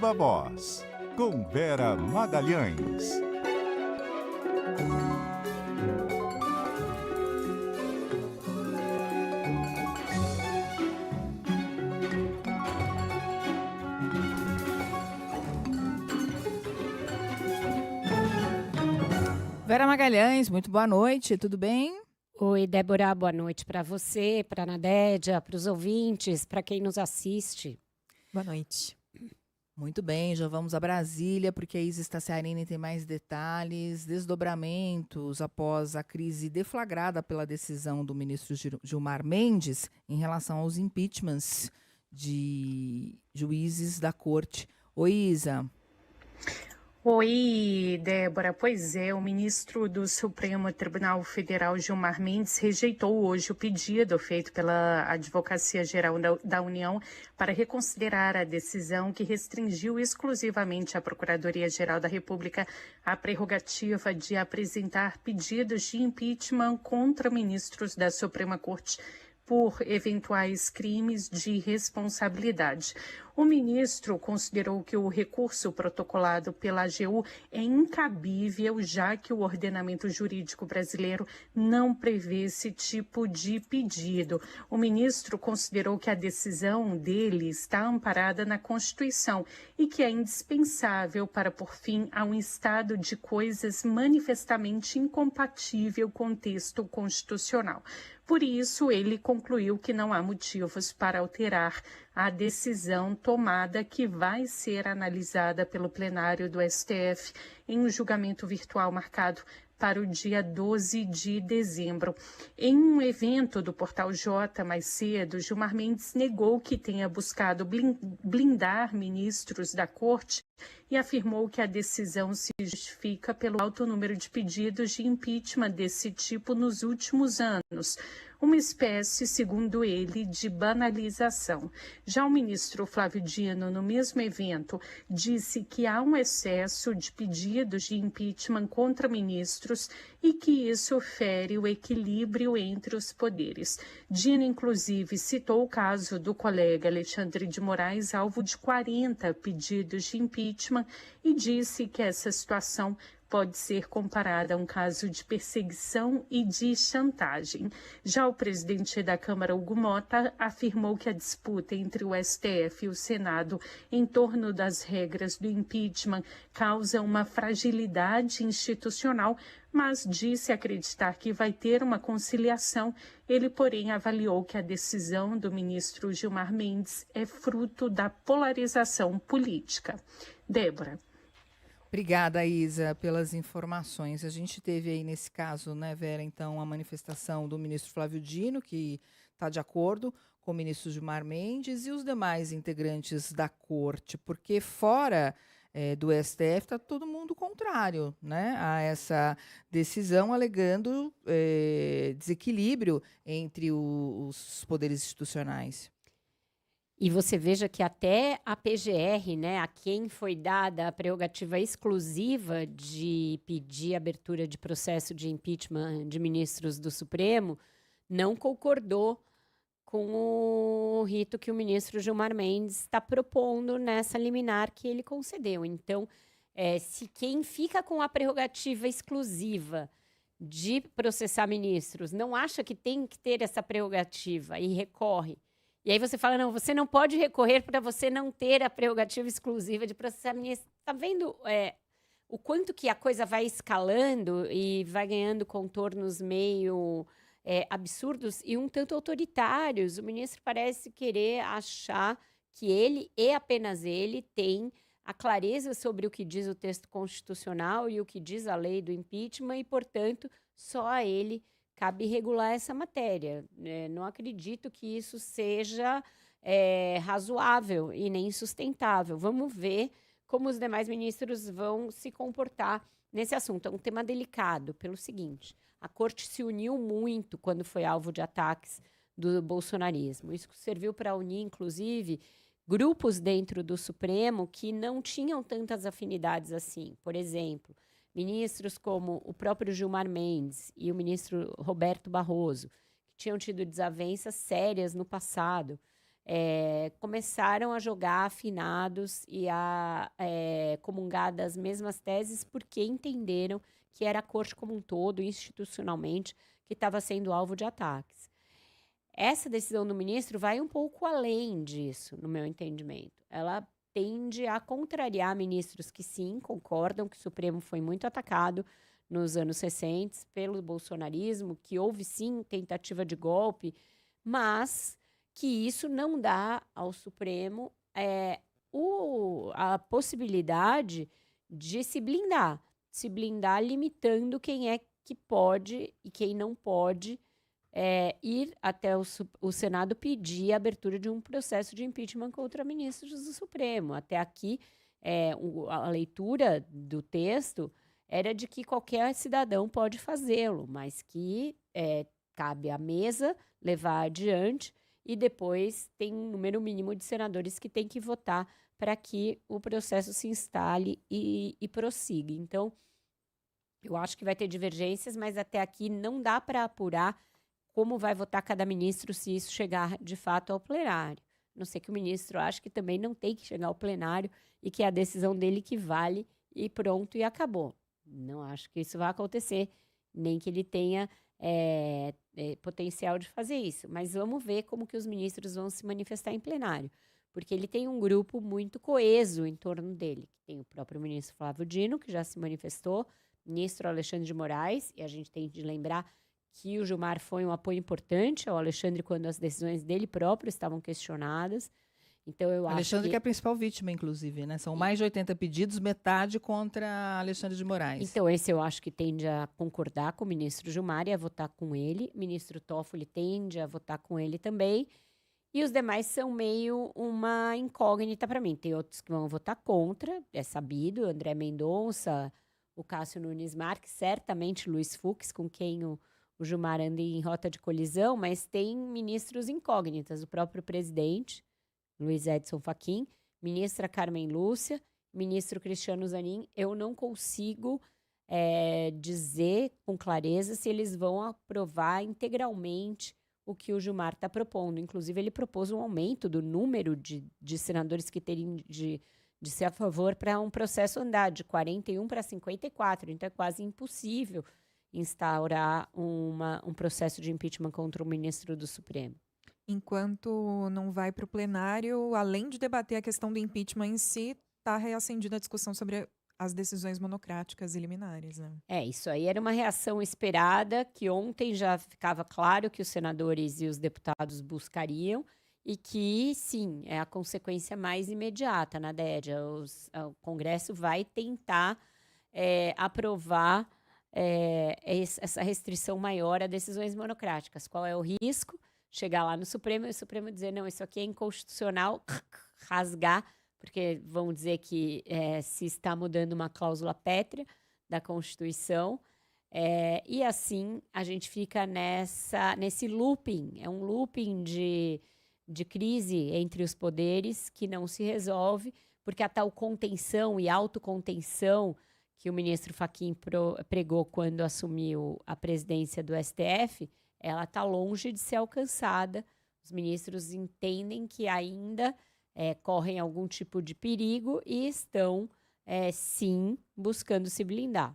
Viva Voz, com Vera Magalhães. Vera Magalhães, muito boa noite, tudo bem? Oi, Débora, boa noite para você, para a Nadédia, para os ouvintes, para quem nos assiste. Boa noite. Muito bem, já vamos a Brasília, porque a Isa Staciarini tem mais detalhes, desdobramentos após a crise deflagrada pela decisão do ministro Gilmar Mendes em relação aos impeachments de juízes da corte. Oi, Isa. Oi, Débora. Pois é, o ministro do Supremo Tribunal Federal, Gilmar Mendes, rejeitou hoje o pedido feito pela Advocacia Geral da União para reconsiderar a decisão que restringiu exclusivamente à Procuradoria-Geral da República a prerrogativa de apresentar pedidos de impeachment contra ministros da Suprema Corte por eventuais crimes de responsabilidade. O ministro considerou que o recurso protocolado pela AGU é incabível, já que o ordenamento jurídico brasileiro não prevê esse tipo de pedido. O ministro considerou que a decisão dele está amparada na Constituição e que é indispensável para pôr fim a um estado de coisas manifestamente incompatível com o texto constitucional. Por isso, ele concluiu que não há motivos para alterar a decisão tomada, que vai ser analisada pelo plenário do STF em um julgamento virtual marcado para o dia 12 de dezembro. Em um evento do Portal J mais cedo, Gilmar Mendes negou que tenha buscado blindar ministros da Corte e afirmou que a decisão se justifica pelo alto número de pedidos de impeachment desse tipo nos últimos anos, uma espécie, segundo ele, de banalização. Já o ministro Flávio Dino, no mesmo evento, disse que há um excesso de pedidos de impeachment contra ministros e que isso fere o equilíbrio entre os poderes. Dino, inclusive, citou o caso do colega Alexandre de Moraes, alvo de 40 pedidos de impeachment, e disse que essa situação pode ser comparada a um caso de perseguição e de chantagem. Já o presidente da Câmara, Hugo Mota, afirmou que a disputa entre o STF e o Senado em torno das regras do impeachment causa uma fragilidade institucional, mas disse acreditar que vai ter uma conciliação. Ele, porém, avaliou que a decisão do ministro Gilmar Mendes é fruto da polarização política. Débora. Obrigada, Isa, pelas informações. A gente teve aí nesse caso, né, Vera, então, a manifestação do ministro Flávio Dino, que está de acordo com o ministro Gilmar Mendes e os demais integrantes da corte, porque fora do STF está todo mundo contrário, né, a essa decisão, alegando desequilíbrio entre os poderes institucionais. E você veja que até a PGR, né, a quem foi dada a prerrogativa exclusiva de pedir abertura de processo de impeachment de ministros do Supremo, não concordou com o rito que o ministro Gilmar Mendes está propondo nessa liminar que ele concedeu. Então, se quem fica com a prerrogativa exclusiva de processar ministros não acha que tem que ter essa prerrogativa e recorre, e aí você fala, não, você não pode recorrer para você não ter a prerrogativa exclusiva de processar ministro. Está vendo o quanto que a coisa vai escalando e vai ganhando contornos meio absurdos e um tanto autoritários? O ministro parece querer achar que ele e apenas ele tem a clareza sobre o que diz o texto constitucional e o que diz a lei do impeachment e, portanto, só a ele cabe regular essa matéria. Não acredito que isso seja razoável e nem sustentável. Vamos ver como os demais ministros vão se comportar nesse assunto. É um tema delicado, pelo seguinte: a Corte se uniu muito quando foi alvo de ataques do bolsonarismo. Isso serviu para unir, inclusive, grupos dentro do Supremo que não tinham tantas afinidades assim. Por exemplo, ministros como o próprio Gilmar Mendes e o ministro Roberto Barroso, que tinham tido desavenças sérias no passado, começaram a jogar afinados e a comungar das mesmas teses porque entenderam que era a corte como um todo, institucionalmente, que estava sendo alvo de ataques. Essa decisão do ministro vai um pouco além disso, no meu entendimento. Ela tende a contrariar ministros que, sim, concordam que o Supremo foi muito atacado nos anos recentes pelo bolsonarismo, que houve, sim, tentativa de golpe, mas que isso não dá ao Supremo a possibilidade de se blindar limitando quem é que pode e quem não pode ir até o Senado pedir a abertura de um processo de impeachment contra ministros do Supremo. Até aqui, a leitura do texto era de que qualquer cidadão pode fazê-lo, mas que cabe à mesa levar adiante e depois tem um número mínimo de senadores que tem que votar para que o processo se instale e prossiga. Então, eu acho que vai ter divergências, mas até aqui não dá para apurar como vai votar cada ministro se isso chegar de fato ao plenário. A não ser que o ministro ache que também não tem que chegar ao plenário e que é a decisão dele que vale e pronto e acabou. Não acho que isso vai acontecer, nem que ele tenha potencial de fazer isso. Mas vamos ver como que os ministros vão se manifestar em plenário. Porque ele tem um grupo muito coeso em torno dele. Tem o próprio ministro Flávio Dino, que já se manifestou, ministro Alexandre de Moraes, e a gente tem de lembrar que o Gilmar foi um apoio importante ao Alexandre quando as decisões dele próprio estavam questionadas. Então, eu acho Alexandre que é a principal vítima, inclusive, né? São mais de 80 pedidos, metade contra Alexandre de Moraes. Então, esse eu acho que tende a concordar com o ministro Gilmar e a votar com ele. O ministro Toffoli tende a votar com ele também. E os demais são meio uma incógnita para mim. Tem outros que vão votar contra, é sabido, André Mendonça, o Cássio Nunes Marques, certamente Luiz Fux, com quem o Gilmar anda em rota de colisão, mas tem ministros incógnitas, o próprio presidente, Luiz Edson Fachin, ministra Carmen Lúcia, ministro Cristiano Zanin. Eu não consigo dizer com clareza se eles vão aprovar integralmente o que o Gilmar está propondo. Inclusive, ele propôs um aumento do número de senadores que teriam de ser a favor para um processo andar de 41 para 54. Então, é quase impossível instaurar um processo de impeachment contra o ministro do Supremo. Enquanto não vai para o plenário, além de debater a questão do impeachment em si, está reacendida a discussão sobre as decisões monocráticas e liminares, né? Isso aí era uma reação esperada, que ontem já ficava claro que os senadores e os deputados buscariam, e que, sim, é a consequência mais imediata, na Dédia. O Congresso vai tentar aprovar essa restrição maior a decisões monocráticas. Qual é o risco? Chegar lá no Supremo e o Supremo dizer, não, isso aqui é inconstitucional, rasgar, porque vão dizer que se está mudando uma cláusula pétrea da Constituição, e assim a gente fica nesse looping, é um looping de crise entre os poderes que não se resolve, porque a tal contenção e autocontenção que o ministro Fachin pregou quando assumiu a presidência do STF, ela está longe de ser alcançada. Os ministros entendem que ainda correm algum tipo de perigo e estão, sim, buscando se blindar.